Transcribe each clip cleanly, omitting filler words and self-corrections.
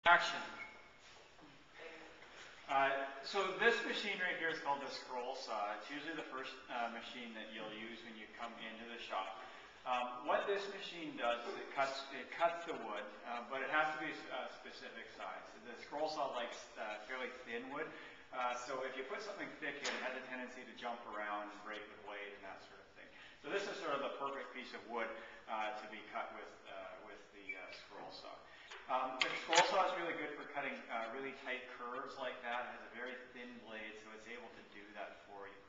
Action. So this machine right here is called the scroll saw. It's usually the first machine that you'll use when you come into the shop. What this machine does is it cuts the wood, but it has to be a specific size. The scroll saw likes fairly thin wood, so if you put something thick in, it has a tendency to jump around and break the blade and that sort of thing. So this is sort of the perfect piece of wood to be cut with the scroll saw. The scroll saw is really good for cutting really tight curves like that. It has a very thin blade, so it's able to do that for you.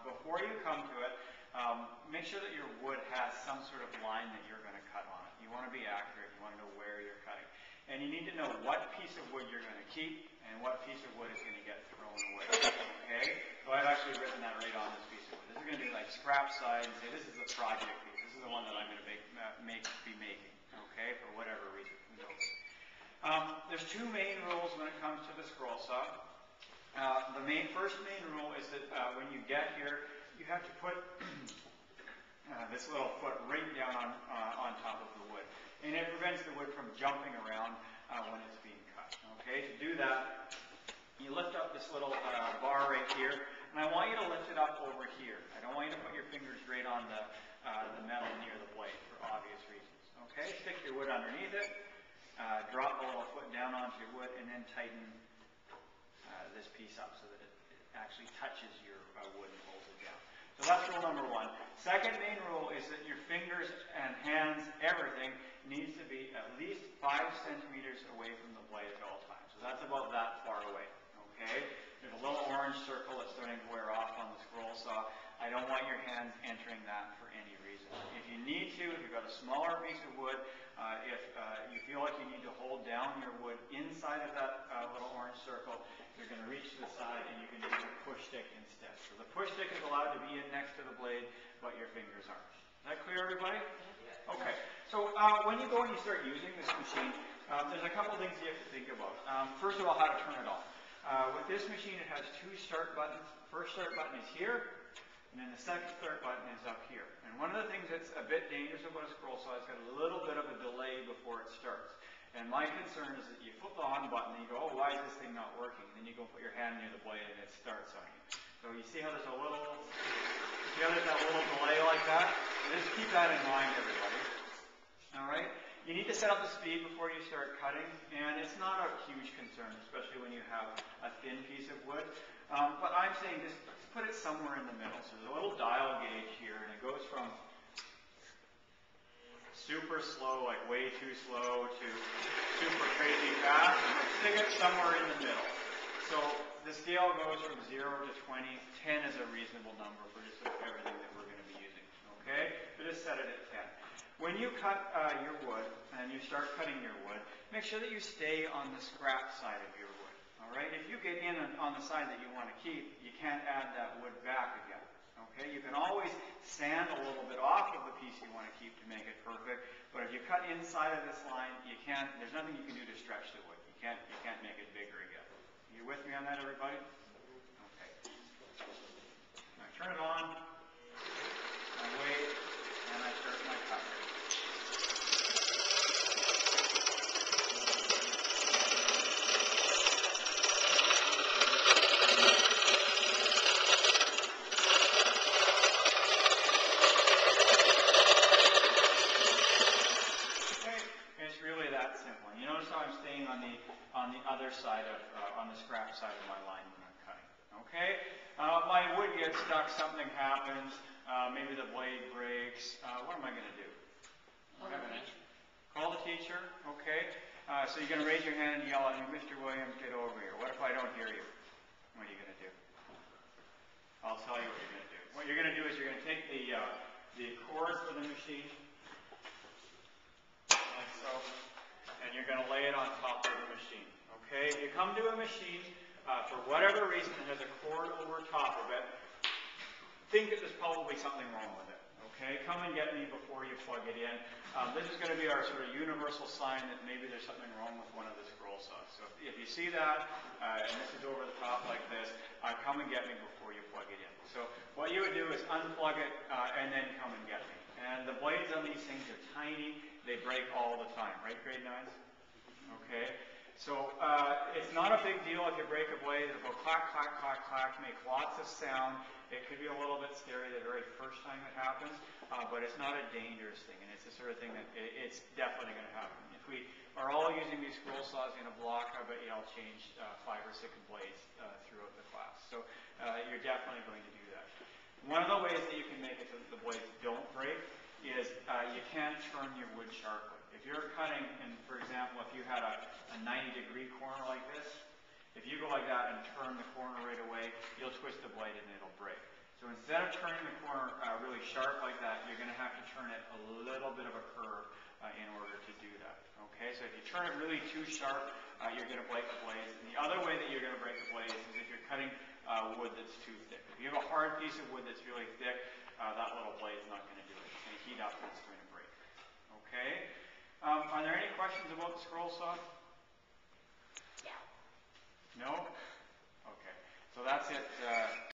Before you come to it, make sure that your wood has some sort of line that you're going to cut on it. You want to be accurate. You want to know where you're cutting. And you need to know what piece of wood you're going to keep and what piece of wood is going to get thrown away. Okay? So I've actually written that right on this piece of wood. This is going to be like scrap side and say this is the project piece. This is the one that I'm going to be making. Okay? For whatever reason. There's two main rules when it comes to the scroll saw. The first main rule is that when you get here, you have to put this little foot right down on top of the wood. And it prevents the wood from jumping around when it's being cut. Okay, to do that, you lift up this little bar right here, and I want you to lift it up over here. I don't want you to put your fingers right on the metal near the blade for obvious reasons. Okay, stick your wood underneath it. Drop the little foot down onto your wood and then tighten this piece up so that it actually touches your wood and holds it down. So that's rule number one. Second main rule is that your fingers and hands, everything, needs to be at least 5 centimeters away from the blade at all times. So that's about that far away. Okay? There's a little orange circle that's starting to wear off on the scroll saw. I don't want your hands entering that for any reason. If you need to, if you've got a smaller piece of wood, if you feel like you need to hold down your wood inside of that little orange circle, you're going to reach to the side and you can use a push stick instead. So the push stick is allowed to be in next to the blade, but your fingers aren't. Is that clear, everybody? Okay. So when you go and you start using this machine, there's a couple things you have to think about. First of all, how to turn it on. With this machine, it has 2 start buttons. The first start button is here, and then the second start button is up here. And one of the things that's a bit dangerous about a scroll saw is it's got a little bit of a delay before it starts. And my concern is that you flip the on button and you go, oh, why is this thing not working? And then you go put your hand near the blade and it starts on you. So you see how there's that little delay like that? Just keep that in mind, everybody. All right? You need to set up the speed before you start cutting, and it's not a huge concern, especially when you have a thin piece of wood. But I'm saying just put it somewhere in the middle. So there's a little dial gauge here, and it goes from super slow, like way too slow, to super crazy fast. Stick it somewhere in the middle. So the scale goes from 0 to 20. 10 is a reasonable number for just everything that we're going to be using. Okay? So just set it at 10. When you cut your wood, and you start cutting your wood, make sure that you stay on the scrap side of your wood. All right? If you get in on the side that you want to keep, you can't add that wood back again. Okay? You can always sand a little bit off of the piece you want to keep to make it perfect, but if you cut inside of this line, you can't. There's nothing you can do to stretch the wood. You can't make it bigger again. You with me on that, everybody? Okay. Now turn it on. I wait, and I start my cut. On the scrap side of my line when I'm cutting. Okay? My wood gets stuck, something happens, maybe the blade breaks. What am I going to do? Call the teacher. Okay? So you're going to raise your hand and yell at me, Mr. Williams, get over here. What if I don't hear you? What are you going to do? I'll tell you what you're going to do. What you're going to do is you're going to take the cord for the machine, like so, and you're going to lay it on top of the machine. Okay, if you come to a machine, for whatever reason, it has a cord over top of it, think that there's probably something wrong with it. Okay, come and get me before you plug it in. This is going to be our sort of universal sign that maybe there's something wrong with one of the scroll saws. So if you see that, and this is over the top like this, come and get me before you plug it in. So what you would do is unplug it and then come and get me. And the blades on these things are tiny. They break all the time, right, grade 9s? Okay. So It's not a big deal if you break a blade. It'll go clack, clack, clack, clack, make lots of sound. It could be a little bit scary the very first time it happens, but it's not a dangerous thing, and it's the sort of thing that it's definitely going to happen. If we are all using these scroll saws in a block, I bet you I'll change 5 or 6 blades throughout the class. So you're definitely going to do that. One of the ways that you can make it so that the blades don't break is you can turn your wood sharply. If you're cutting, and for example, if you had a 90-degree corner like this, if you go like that and turn the corner right away, you'll twist the blade and it'll break. So instead of turning the corner really sharp like that, you're going to have to turn it a little bit of a curve in order to do that. Okay, so if you turn it really too sharp, you're going to break the blades. And the other way that you're going to break the blades is if you're cutting wood that's too thick. If you have a hard piece of wood that's really thick, that little blade's not going to do it. It's going to heat up and it's going to break. Okay, are there any questions about the scroll saw? No? Okay. So that's it.